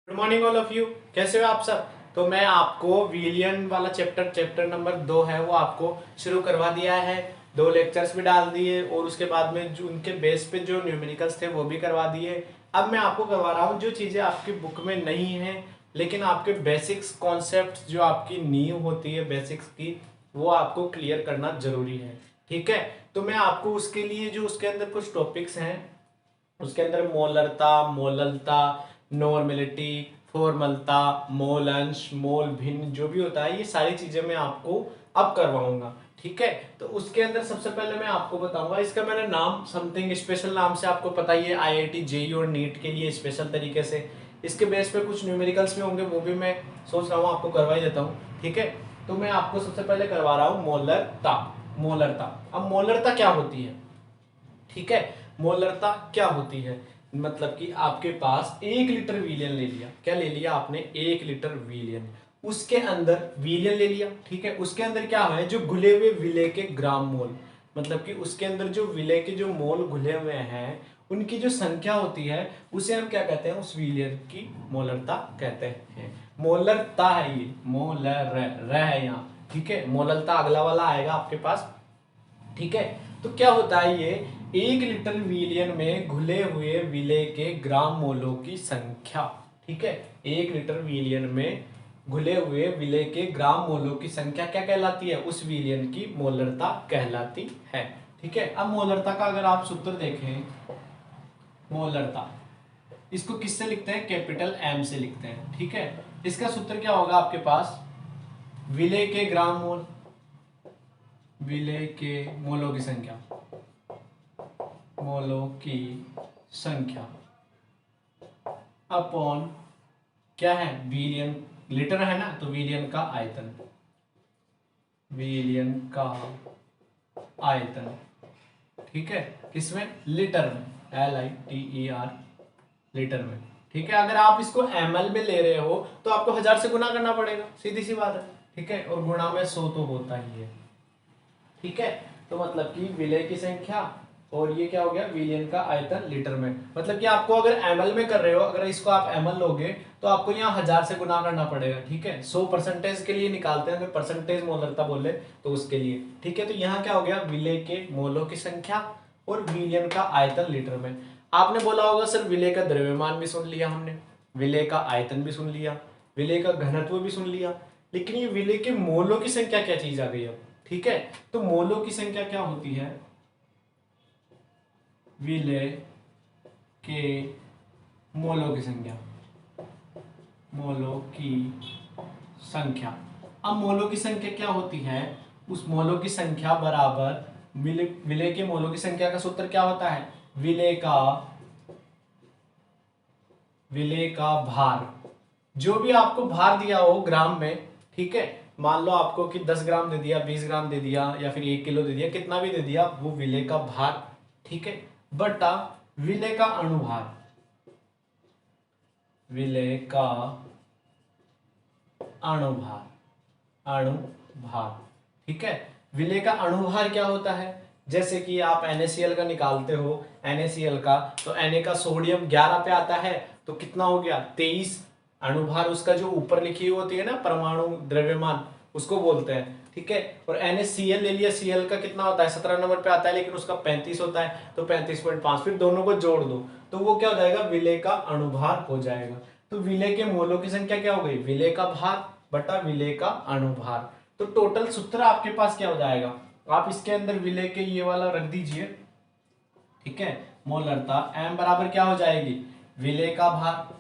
Good morning all of you. कैसे हो आप सब। तो मैं आपको विलियन वाला चैप्टर नंबर 2 है वो आपको शुरू करवा दिया है। 2 लेक्चर्स भी डाल दिए और उसके बाद में जो उनके बेस पे जो न्यूमेरिकल्स थे वो भी करवा दिए। अब मैं आपको करवा रहा हूँ जो चीज़ें आपकी बुक में नहीं हैं लेकिन आपके बेसिक्स कॉन्सेप्ट जो आपकी नींव होती है बेसिक्स की वो आपको क्लियर करना जरूरी है। ठीक है। तो मैं आपको उसके लिए जो उसके अंदर कुछ टॉपिक्स हैं उसके अंदर मोलरता, मोललता, नॉर्मेलिटी, फॉर्मलता, मोल अंश, मोल भिन्न जो भी होता है ये सारी चीजें मैं आपको अब करवाऊंगा। ठीक है। तो उसके अंदर सबसे पहले मैं आपको बताऊंगा, इसका मैंने नाम समथिंग स्पेशल नाम से आपको पता ही है, आईआईटी जेई और नीट के लिए स्पेशल तरीके से इसके बेस पे कुछ न्यूमेरिकल्स में होंगे वो भी मैं सोच रहा हूँ आपको करवा ही देता हूँ। ठीक है। तो मैं आपको सबसे पहले करवा रहा हूँ मोलरता। मोलरता, अब मोलरता क्या होती है। ठीक है। मोलरता क्या होती है, मतलब कि आपके पास 1 लीटर विलियन ले लिया। क्या ले लिया आपने, 1 लीटर विलियन। उसके अंदर विलियन ले लिया। ठीक है। उसके अंदर क्या है, जो घुले हुए विले के ग्राम मोल, मतलब कि उसके अंदर जो विले के जो मोल घुले हुए हैं उनकी जो संख्या होती है उसे हम क्या कहते हैं, उस विलियन की मोलरता कहते हैं। मोलरता है ये, मोलर है यहाँ। ठीक है। मोलरता अगला वाला आएगा आपके पास। ठीक है। तो क्या होता है ये, 1 लीटर विलियन में घुले हुए विलेय के ग्राम मोलों की संख्या। ठीक है। 1 लीटर विलियन में घुले हुए विलेय के ग्राम मोलों की संख्या क्या कहलाती है, उस विलियन की मोलरता कहलाती है। ठीक है। अब मोलरता का अगर आप सूत्र देखें, मोलरता इसको किससे लिखते हैं, कैपिटल एम से लिखते हैं। ठीक है। इसका सूत्र क्या होगा आपके पास, विलेय के ग्राम मोल, विलेय के मोलों की संख्या, मोलों की संख्या अपॉन क्या है, विलियन, लीटर है ना तो विलियन का आयतन, विलियन का आयतन। ठीक है। किसमें, लीटर में, LITER, लीटर में। ठीक है। अगर आप इसको ml में ले रहे हो तो आपको 1000 से गुना करना पड़ेगा, सीधी सी बात है। ठीक है। और गुणा में 100 तो होता ही है। ठीक है। तो मतलब कि विलय की संख्या और ये क्या हो गया, विलियन का आयतन लीटर में। मतलब कि आपको अगर एमएल में कर रहे हो, अगर इसको आप एमएल लोगे तो आपको यहाँ 1000 से गुना करना पड़ेगा। ठीक है। 100% के लिए निकालते हैं, अगर परसेंटेज मोलरता बोले तो उसके लिए। ठीक है। तो यहाँ क्या हो गया, विलय के मोलों की संख्या और विलियन का आयतन लीटर में। आपने बोला होगा सर विलय का द्रव्यमान भी सुन लिया हमने, विलय का आयतन भी सुन लिया, विलय का घनत्व भी सुन लिया, लेकिन ये विलय के मोलों की संख्या क्या चीज आ गई अब। ठीक है। तो मोलों की संख्या क्या होती है, विलय के मोलों की संख्या, मोलों की संख्या। अब मोलों की संख्या क्या होती है, उस मोलों की संख्या बराबर विलय के मोलों की संख्या का सूत्र क्या होता है, विलय का भार। जो भी आपको भार दिया हो ग्राम में, ठीक है, मान लो आपको कि 10 ग्राम दे दिया, 20 ग्राम दे दिया या फिर 1 किलो दे दिया, कितना भी दे दिया, वो विलय का भार। ठीक है। बटा विलय का अणुभार, विलय का अणुभार, अणुभार। ठीक है। विलय का अणुभार क्या होता है, जैसे कि आप NaCl का निकालते हो, NaCl का तो Na का सोडियम 11 पे आता है तो कितना हो गया, 23। अणुभार उसका जो ऊपर लिखी हुई होती है ना परमाणु द्रव्यमान, उसको बोलते हैं। ठीक है। और NaCl ले लिया, Cl का कितना होता है, 17 नंबर पे आता है लेकिन उसका 35 होता है तो 35.5, फिर दोनों को जोड़ दो तो वो क्या हो जाएगा, विलय का अणुभार हो जाएगा। तो विलय के मोलों की संख्या क्या हो गई, विलय का भार बटा विलय का अणुभार। तो टोटल सूत्र आपके पास क्या हो जाएगा, आप इसके अंदर विलय के ये वाला रख दीजिए। ठीक है। मोलरता m बराबर क्या हो जाएगी, विलय का भार,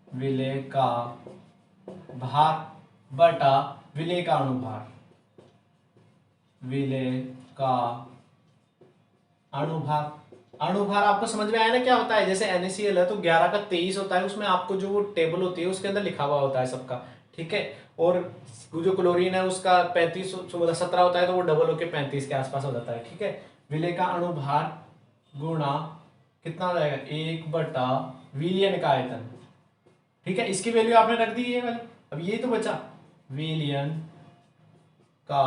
विलय का भार बटा विलय का अणुभार, विलय का अणुभार। अणुभार आपको समझ में आया ना क्या होता है, जैसे NaCl है तो 11 का 23 होता है, उसमें आपको जो वो टेबल होती है उसके अंदर लिखा हुआ होता है सबका। ठीक है। और जो क्लोरीन है उसका 35 17 होता है तो वो डबल होके 35 के आसपास हो जाता है। ठीक है। विलय का अणुभार गुणा कितना हो जाएगा, 1 बटा विलियन का आयतन। ठीक है। इसकी वैल्यू आपने रख दी है वाली, अब ये तो बचा विलियन का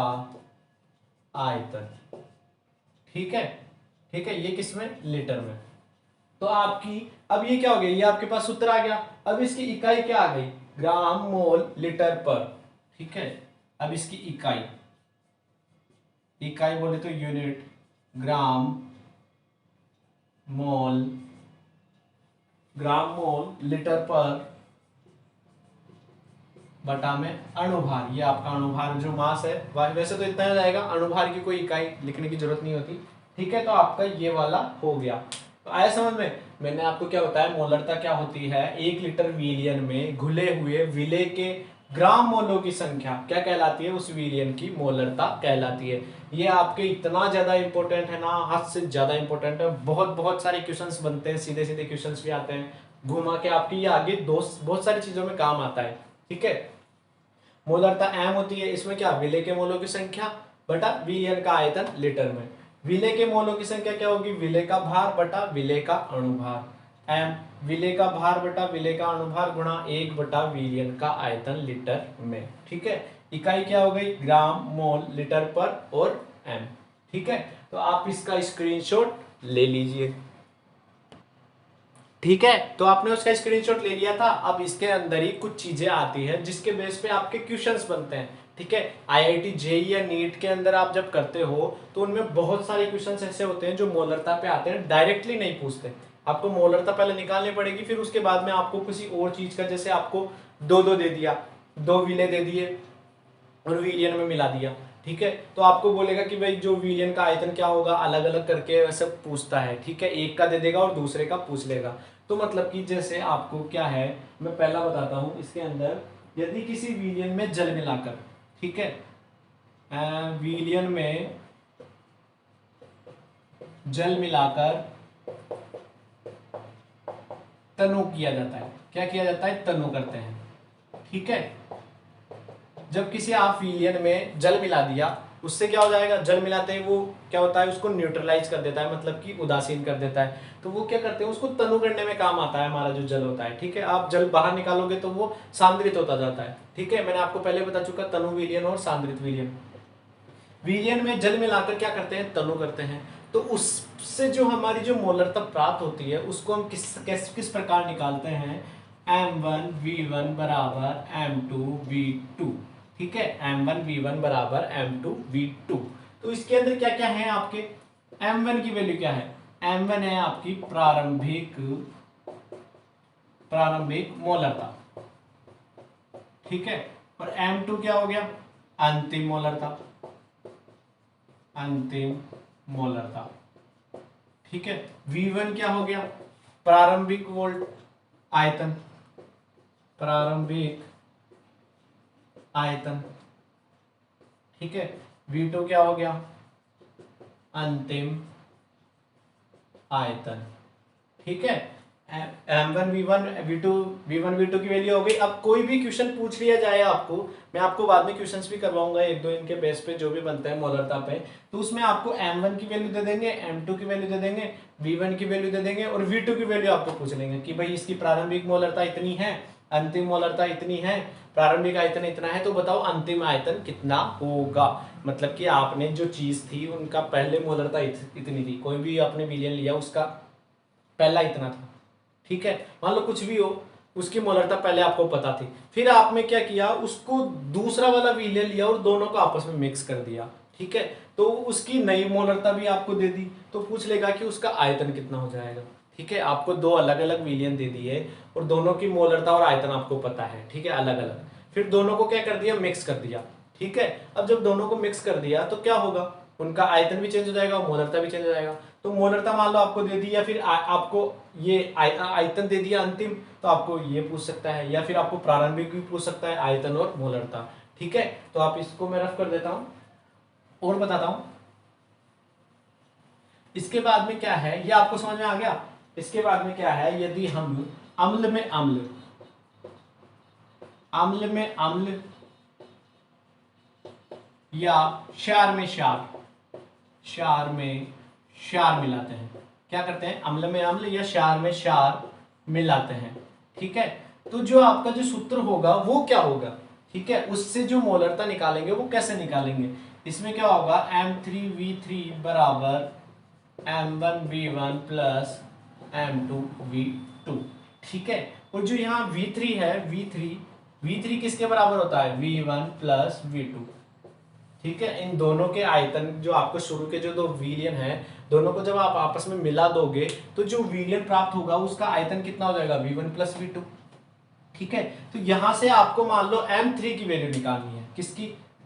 आयतन। ठीक है। ठीक है। ये किसमें, लीटर में। तो आपकी अब ये क्या हो गया, ये आपके पास सूत्र आ गया। अब इसकी इकाई क्या आ गई, ग्राम मोल लीटर पर। ठीक है, अब इसकी इकाई, इकाई बोले तो यूनिट, ग्राम मोल, ग्राम मोल लीटर पर बटा में अणुभार। ये आपका अणुभार जो मास है, वैसे तो इतना हो जाएगा, अणुभार की कोई इकाई लिखने की जरूरत नहीं होती। ठीक है, तो आपका ये वाला हो गया। तो आया समझ में। मैंने आपको क्या बताया, मोलरता क्या होती है, 1 लीटर विलियन में घुले हुए विलेय के ग्राम मोलों की संख्या क्या कहलाती है, उस विलियन की मोलरता कहलाती है। ये आपके इतना ज्यादा इंपॉर्टेंट है ना, हद से ज्यादा इंपॉर्टेंट है। बहुत बहुत सारे क्वेश्चंस बनते हैं, सीधे सीधे क्वेश्चंस भी आते हैं, घुमा के आपकी ये आगे बहुत सारी चीजों में काम आता है। ठीक है, मोलरता एम होती है, इसमें क्या, विलेय के मोलों की संख्या बटा विलियन का आयतन लीटर में। विलेय के मोलों की संख्या क्या होगी, विलेय का भार बटा विलेय का अणुभार। एम विलेय का भार बटा विलेय का अणुभार गुणा 1 बटा विलियन का आयतन लीटर में। ठीक है, इकाई क्या हो गई, ग्राम मोल लीटर पर और एम। ठीक है, तो आप इसका स्क्रीनशॉट ले लीजिए। ठीक है, तो आपने उसका स्क्रीनशॉट ले लिया था। अब इसके अंदर ही कुछ चीजें आती है जिसके बेस पे आपके क्वेश्चंस बनते हैं। ठीक है, आईआईटी जेई या नीट के अंदर आप जब करते हो तो उनमें बहुत सारे क्वेश्चंस ऐसे होते हैं जो मोलरता पे आते हैं, डायरेक्टली नहीं पूछते। आपको मोलरता पहले निकालनी पड़ेगी, फिर उसके बाद में आपको किसी और चीज का, जैसे आपको दो दो दे दिया, दो विलेय दे दिए और विलियन में मिला दिया। ठीक है, तो आपको बोलेगा कि भाई जो विलियन का आयतन क्या होगा, अलग अलग करके वैसे पूछता है। ठीक है, एक का दे देगा और दूसरे का पूछ लेगा। तो मतलब कि जैसे आपको क्या है, मैं पहला बताता हूं, इसके अंदर यदि किसी विलियन में जल मिलाकर, ठीक है, विलियन में जल मिलाकर तनु किया जाता है। क्या किया जाता है, तनु करते हैं। ठीक है, जब किसी आप विलियन में जल मिला दिया, उससे क्या हो जाएगा, जल मिलाते ही वो क्या होता है, उसको न्यूट्रलाइज कर देता है, मतलब कि उदासीन कर देता है। तो वो क्या करते हैं, उसको तनु करने में काम आता है हमारा जो जल होता है। ठीक है, आप जल बाहर निकालोगे तो वो सांद्रित होता जाता है। ठीक है, मैंने आपको पहले बता चुका, तनु विलियन और सांद्रित विलियन। विलियन में जल मिलाकर क्या करते हैं, तनु करते हैं। तो उससे जो हमारी जो मोलरता प्राप्त होती है, उसको हम किस प्रकार निकालते हैं, M1V1 बराबर M2V2। ठीक है, M1V1 बराबर M2V2। तो इसके अंदर क्या क्या है आपके, M1 की वैल्यू क्या है, M1 है आपकी प्रारंभिक मोलरता। ठीक है, और M2 क्या हो गया, अंतिम मोलरता, अंतिम मोलरता। ठीक है, V1 क्या हो गया, प्रारंभिक वोल्ट आयतन, प्रारंभिक आयतन। ठीक है, V2 क्या हो गया, अंतिम आयतन। ठीक है, M1 V1 V2 V1 V2 की वैल्यू हो गई। अब कोई भी क्वेश्चन पूछ लिया जाए आपको, मैं आपको बाद में क्वेश्चंस भी करवाऊंगा एक दो इनके बेस पे जो भी बनते हैं मोलरता पे, तो उसमें आपको M1 की वैल्यू दे देंगे, M2 की वैल्यू दे देंगे, V1 की वैल्यू दे देंगे और V2 की वैल्यू आपको पूछ लेंगे कि भाई इसकी प्रारंभिक मोलरता इतनी है, अंतिम मोलरता इतनी है, प्रारंभिक आयतन इतना है, तो बताओ अंतिम आयतन कितना होगा। मतलब कि आपने जो चीज थी उनका पहले मोलरता इतनी थी, कोई भी आपने विलियन लिया उसका पहला इतना था। ठीक है, मान लो कुछ भी हो, उसकी मोलरता पहले आपको पता थी, फिर आपने क्या किया, उसको दूसरा वाला विलियन लिया और दोनों को आपस में मिक्स कर दिया। ठीक है, तो उसकी नई मोलरता भी आपको दे दी, तो पूछ लेगा कि उसका आयतन कितना हो जाएगा। ठीक है, आपको दो अलग अलग विलियन दे दिए और दोनों की मोलरता और आयतन आपको पता है। ठीक है, अलग अलग, फिर दोनों को क्या कर दिया, मिक्स कर दिया। ठीक है, अब जब दोनों को मिक्स कर दिया तो क्या होगा, उनका आयतन भी चेंज हो जाएगा और मोलरता भी चेंज हो जाएगा। तो मोलरता मान लो आपको दे दी, या फिर आपको ये आयतन दे दिया अंतिम, तो आपको ये पूछ सकता है, या फिर आपको प्रारंभिक भी पूछ सकता है, आयतन और मोलरता। ठीक है, तो आप इसको मैं रफ कर देता हूं और बताता हूं। इसके बाद में क्या है, ये आपको समझ में आ गया। इसके बाद में क्या है, यदि हम अम्ल में अम्ल, अम्ल में अम्ल या क्षार में क्षार, क्षार में क्षार मिलाते हैं, क्या करते हैं, अम्ल में अम्ल या क्षार में क्षार मिलाते हैं। ठीक है, तो जो आपका जो सूत्र होगा वो क्या होगा, ठीक है, उससे जो मोलरता निकालेंगे वो कैसे निकालेंगे, इसमें क्या होगा, M3V3 बराबर M1V1 प्लस M2V2। टू, ठीक है। और जो यहाँ V3 है, V3 किसके बराबर होता है, V1 प्लस V2, ठीक है। इन दोनों के आयतन जो आपको शुरू के जो दो विलियन है, दोनों को जब आप आपस में मिला दोगे तो जो विलियन प्राप्त होगा उसका आयतन कितना हो जाएगा, V1 प्लस V2, ठीक है। तो यहां से आपको मान लो M3 की वैल्यू निकालनी है, किसकी,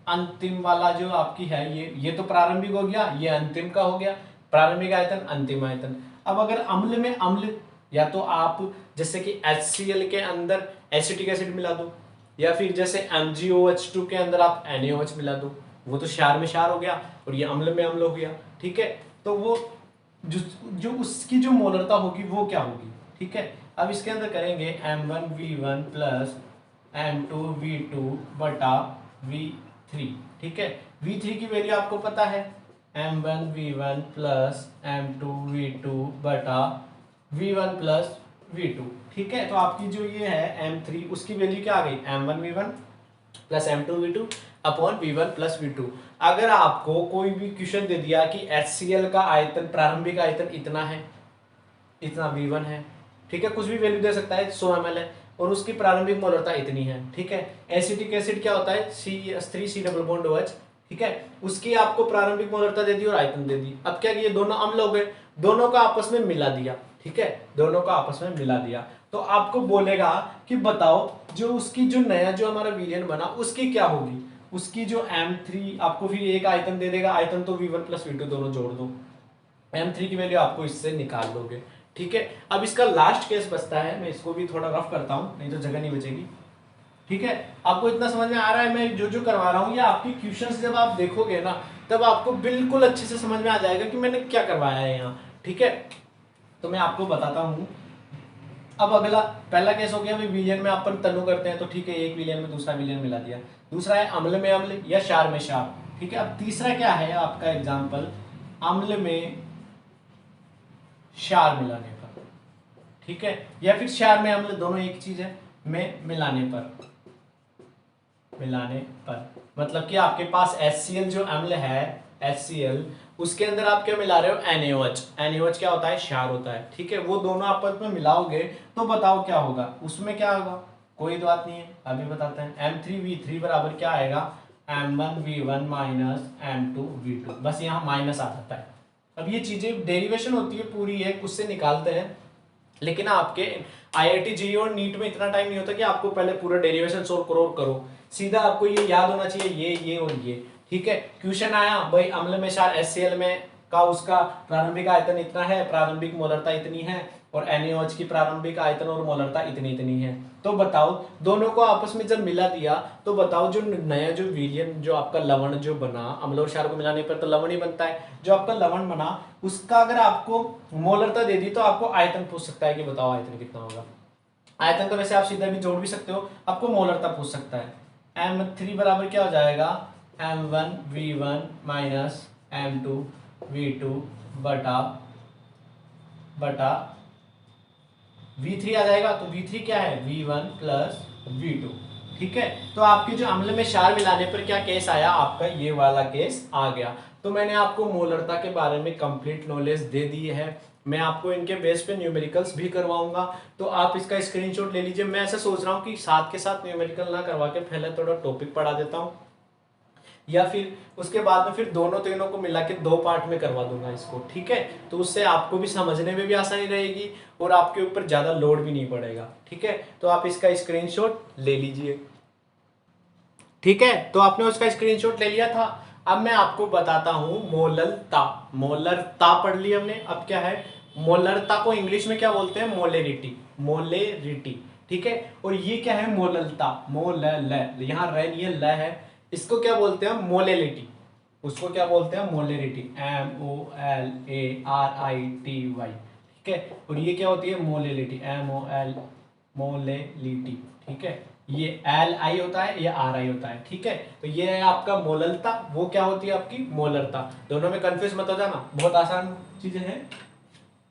अंतिम वाला जो आपकी है, ये तो प्रारंभिक हो गया, ये अंतिम का हो गया, प्रारंभिक आयतन अंतिम आयतन। अब अगर अम्ल में अम्ल, या तो आप जैसे कि HCl के अंदर एसिटिक एसिड मिला दो, या फिर जैसे MgOH2 के अंदर आप NaOH मिला दो, वो तो क्षार में क्षार हो गया और ये अम्ल में अम्ल हो गया, ठीक है। तो वो जो उसकी जो मोलरता होगी वो क्या होगी, ठीक है। अब इसके अंदर करेंगे M1V1 प्लस M2V2 बटा V3, ठीक है। V3 की वैल्यू आपको पता है, M1V1 प्लस M2V2 बटा V1 प्लस V2, ठीक है। तो आपकी जो ये है M3, उसकी वैल्यू क्या आ गई, M1V1 plus M2V2 upon V1 plus V2। अगर आपको कोई भी क्वेश्चन दे दिया कि HCl का आयतन, प्रारंभिक आयतन इतना है, इतना V1 है, ठीक है, कुछ भी वैल्यू दे सकता है, 100 ml है, और उसकी प्रारंभिक मोलरता इतनी है, ठीक है। एसिटिक एसिड क्या होता है, C3 डबल बॉन्ड OH, ठीक है, उसकी आपको प्रारंभिक मोलरता दे दी और आयतन दे दी। अब क्या किए, दोनों अम्ल हो गए, दोनों का आपस में मिला दिया, ठीक है, दोनों का आपस में मिला दिया। तो आपको बोलेगा कि बताओ जो उसकी जो नया जो हमारा विलियन बना उसकी क्या होगी, उसकी जो M3 आपको फिर एक आयतन दे देगा, आयतन तो V1 प्लस V2 दोनों जोड़ दो, M3 की वैल्यू आपको इससे निकाल लोगे, ठीक है। अब इसका लास्ट केस बचता है, मैं इसको भी थोड़ा रफ करता हूं, नहीं तो जगह नहीं बचेगी, ठीक है। आपको इतना समझ में आ रहा है मैं जो जो करवा रहा हूं, या आपकी क्वेश्चंस जब आप देखोगे ना तब आपको बिल्कुल अच्छे से समझ में आ जाएगा कि मैंने क्या करवाया है यहाँ, ठीक है। तो मैं आपको बताता हूँ। अब अगला, पहला केस हो गया भाई विलियन में अपन तनु करते हैं, तो ठीक है, एक विलियन में दूसरा विलियन मिला दिया। दूसरा है अम्ल में अम्ल या क्षार में क्षार, ठीक है। अब तीसरा क्या है आपका एग्जाम्पल, अम्ल में क्षार मिलाने पर, ठीक है, या फिर क्षार में अम्ल, दोनों एक चीज है, में मिलाने पर मतलब कि आपके पास HCl जो अम्ल है, HCl, उसके अंदर आप क्या मिला रहे हो, NaOH क्या होता है, क्षार होता है, ठीक है। वो दोनों आपस में मिलाओगे तो बताओ क्या होगा, उसमें क्या होगा, कोई बात नहीं है, अभी बताते हैं। M3V3 बराबर क्या आएगा, M1V1 माइनस M2V2, बस यहाँ माइनस आ जाता है। अब ये चीजें डेरिवेशन होती है पूरी, है उससे निकालते हैं, लेकिन आपके IIT JEE और नीट में इतना टाइम नहीं होता कि आपको पहले पूरा डेरिवेशन सोल्व करो, सीधा आपको ये याद होना चाहिए, ये और ये, ठीक है। क्वेश्चन आया भाई अम्ल में क्षार HCl में का उसका प्रारंभिक आयतन इतना है, प्रारंभिक मोलरता इतनी है, और NaOH की प्रारंभिक आयतन और मोलरता इतनी है, तो बताओ दोनों को आपस में जब मिला दिया तो बताओ जो नया जो विलियन जो आपका लवण जो बना, अम्ल और क्षार को मिलाने पर तो लवण ही बनता है, जो आपका लवण बना उसका अगर आपको मोलरता दे दी तो आपको आयतन पूछ सकता है कि बताओ आयतन कितना होगा। आयतन तो वैसे आप सीधा भी जोड़ भी सकते हो, आपको मोलरता पूछ सकता है। M3 बराबर क्या हो जाएगा, M1V1 माइनस M2V2 बटा V3 आ जाएगा, तो V3 क्या है, V1 प्लस V2, ठीक है। तो आपके जो अम्ल में क्षार मिलाने पर क्या केस आया, आपका ये वाला केस आ गया। तो मैंने आपको मोलरता के बारे में कंप्लीट नॉलेज दे दी है, मैं आपको इनके बेस पे न्यूमेरिकल्स भी करवाऊंगा, तो आप इसका स्क्रीनशॉट ले लीजिए। मैं ऐसा सोच रहा हूँ कि साथ के साथ न्यूमेरिकल ना करवा के पहले थोड़ा टॉपिक पढ़ा देता हूँ, या फिर उसके बाद में फिर दोनों तीनों को मिला के 2 पार्ट में करवा दूंगा इसको, ठीक है। तो उससे आपको भी समझने में भी आसानी रहेगी और आपके ऊपर ज्यादा लोड भी नहीं पड़ेगा, ठीक है। तो आप इसका स्क्रीनशॉट ले लीजिए, ठीक है। तो आपने उसका स्क्रीनशॉट ले लिया था। अब मैं आपको बताता हूं मोलरता, मोलरता पढ़ ली हमने, अब क्या है, मोलरता को इंग्लिश में क्या बोलते हैं, मोलेरिटी, ठीक है। और ये क्या है, मोलरता, यहाँ र नहीं है, ल है, इसको क्या बोलते हैं, मोलेलिटी, उसको क्या बोलते हैं, मोलेरिटी, MOLARITY, ठीक है। और ये क्या होती है, मोलेलिटी, मोलेलिटी, ठीक है। ये LI होता है, ये RI होता है, ठीक है। तो ये है आपका मोलरता, वो क्या होती है आपकी मोलरता। दोनों में कंफ्यूज मत हो जाना, बहुत आसान चीजें हैं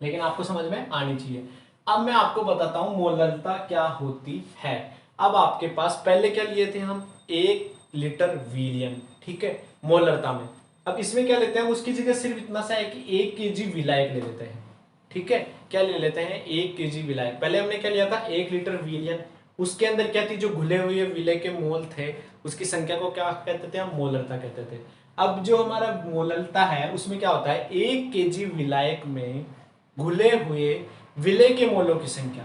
लेकिन आपको समझ में आनी चाहिए। अब मैं आपको बताता हूं मोलरता क्या होती है। अब आपके पास पहले क्या लिए थे हम, 1 लीटर विलियन, ठीक है, मोलरता में। अब इसमें क्या लेते हैं, उसकी जगह सिर्फ इतना सा है कि 1 kg विलायक ले लेते हैं, ठीक है, क्या ले लेते हैं 1 kg विलायक। पहले हमने क्या लिया था 1 लीटर विलियन, उसके अंदर क्या थी जो घुले हुए विलय के मोल थे उसकी संख्या को क्या कहते थे हम, मोलरता कहते थे। अब जो हमारा मोलरता है उसमें क्या होता है 1 kg विलायक में घुले हुए विलय के मोलों की संख्या,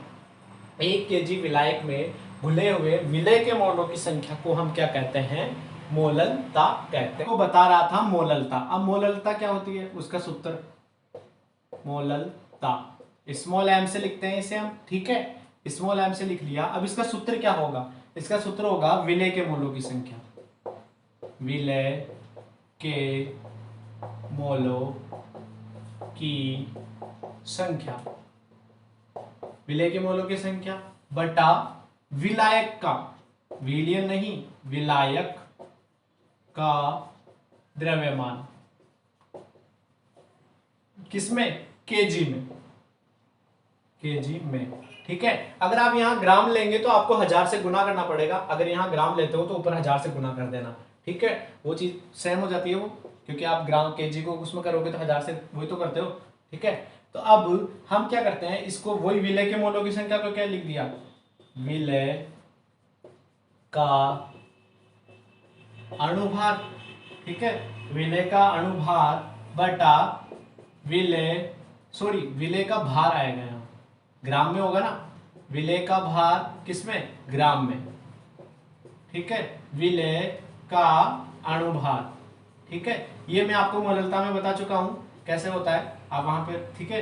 1 kg विलायक में घुले हुए विलय के मोलों की संख्या को हम क्या कहते हैं, मोललता कहते हैं। वो बता रहा था मोललता। अब मोललता क्या होती है, उसका सूत्र मोललता स्मॉल m से लिखते हैं इसे हम, ठीक है, स्मॉल m से लिख लिया। अब इसका सूत्र क्या होगा, इसका सूत्र होगा विलय के मोलों की संख्या, विलय के मोलों की संख्या, विलय के मोलों की संख्या बटा विलायक का, विलियन नहीं विलायक का द्रव्यमान, किसमें, केजी में, केजी में, ठीक है। अगर आप यहां ग्राम लेंगे तो आपको 1000 से गुना करना पड़ेगा, अगर यहां ग्राम लेते हो तो ऊपर 1000 से गुना कर देना, ठीक है, वो चीज सेम हो जाती है वो, क्योंकि आप ग्राम केजी को उसमें करोगे तो 1000 से वही तो करते हो, ठीक है। तो अब हम क्या करते हैं, इसको वही विलय के मोलों की संख्या को क्या लिख दिया, विलय का अणुभार, ठीक है, विलय का अणुभार बटा विलय का भार आएगा यहाँ, ग्राम में होगा ना, विलय का भार किसमें, ग्राम में, ठीक है, विलय का अणुभार, ठीक है। ये मैं आपको मोलरता में बता चुका हूं कैसे होता है, आप वहां पे, ठीक है।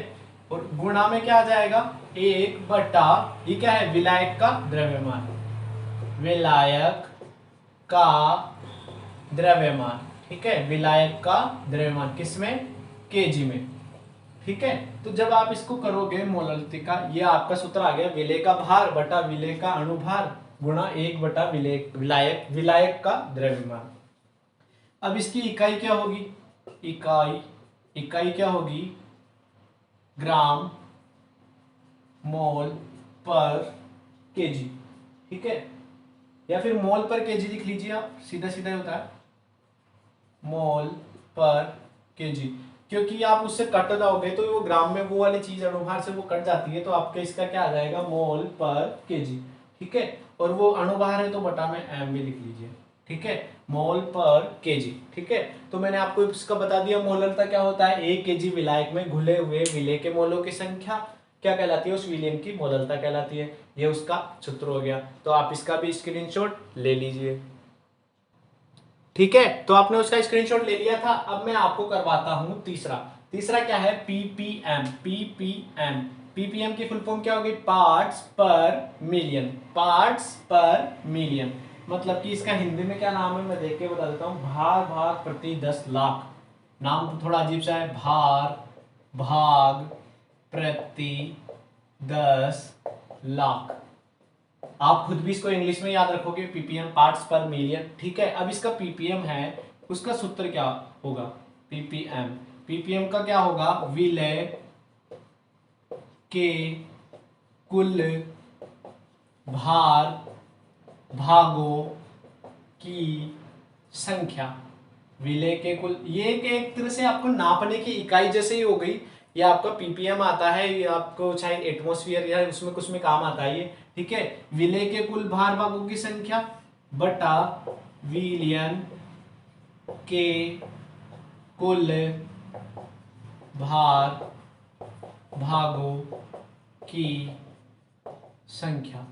और गुणा में क्या आ जाएगा 1 बटा, ये क्या है, विलायक का द्रव्यमान, विलायक का द्रव्यमान, ठीक है, विलायक का द्रव्यमान किसमें, केजी में, ठीक है। तो जब आप इसको करोगे मोलरता का, ये आपका सूत्र आ गया विलय का भार बटा विलय का अणुभार गुणा 1 बटा विलायक का द्रव्यमान। अब इसकी इकाई क्या होगी, इकाई क्या होगी, ग्राम मोल पर केजी, ठीक है, या फिर मोल पर केजी लिख लीजिए आप, सीधा सीधा ही होता है मोल पर केजी, क्योंकि आप उससे कट जाओगे तो वो ग्राम में वो वाली चीज अणुभार से वो कट जाती है, तो आपके इसका क्या आ जाएगा मोल पर केजी, ठीक है। और वो अणुभार है तो बटा में एम भी लिख लीजिए, ठीक है, मोल पर केजी, ठीक है। तो मैंने आपको इसका बता दिया मोलरता क्या होता है, 1 केजी विलायक में घुले हुए विलय के मोलों की संख्या क्या कहलाती है, उस विलयन की मोलरता कहलाती है, ये उसका सूत्र हो गया। तो आप इसका भी स्क्रीनशॉट ले लीजिए, ठीक है। तो आपने उसका स्क्रीनशॉट ले लिया था। अब मैं आपको करवाता हूं तीसरा क्या है, पीपीएम। पीपीएम की फुल फॉर्म क्या होगी, पार्ट्स पर मिलियन, पार्ट्स पर मिलियन, मतलब कि इसका हिंदी में क्या नाम है मैं देख के बता देता हूं, भाग प्रति 10 लाख। नाम तो थोड़ा अजीब सा है, भाग प्रति 10 लाख। आप खुद भी इसको इंग्लिश में याद रखोगे, पीपीएम पार्ट्स पर मिलियन, ठीक है। अब इसका पीपीएम है, उसका सूत्र क्या होगा, पीपीएम का क्या होगा, विलय के कुल भार भागों की संख्या, विलय के कुल, ये एक तरह से आपको नापने की इकाई जैसे ही हो गई, ये आपका पीपीएम आता है, ये आपको चाहे एटमॉस्फेयर या उसमें कुछ में काम आता है ये, ठीक है। विलय के कुल भार भागों की संख्या बटा विलयन के कुल भार भागों की संख्या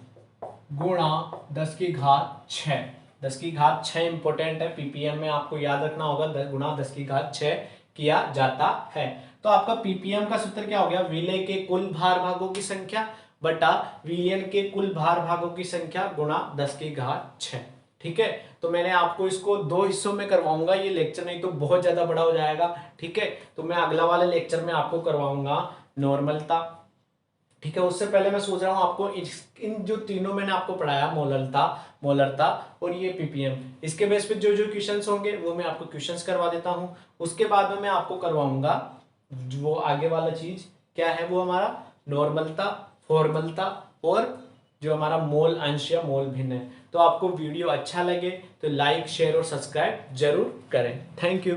गुणा 10 की घात 6। 10 की घात 6 इंपॉर्टेंट है, पीपीएम में आपको याद रखना होगा, गुणा 10 की घात 6 किया जाता है। तो आपका पीपीएम का सूत्र क्या हो गया, विलय के कुल भार भागों की संख्या बटा विलयन के कुल भार भागों की संख्या गुणा 10 की घात 6, ठीक है। तो मैंने आपको इसको 2 हिस्सों में करवाऊंगा ये लेक्चर, नहीं तो बहुत ज्यादा बड़ा हो जाएगा, ठीक है। तो मैं अगला वाले लेक्चर में आपको करवाऊंगा नॉर्मलता, ठीक है। उससे पहले मैं सोच रहा हूं आपको इन जो तीनों मैंने आपको पढ़ाया, मोलरता और ये पीपीएम, इसके बेस पे जो जो क्वेश्चंस होंगे वो मैं आपको क्वेश्चंस करवा देता हूं। उसके बाद में मैं आपको करवाऊंगा वो आगे वाला चीज क्या है, वो हमारा नॉर्मलता, फॉर्मलता और जो हमारा मोल अंश या मोल भिन्न है। तो आपको वीडियो अच्छा लगे तो लाइक शेयर और सब्सक्राइब जरूर करें। Thank you.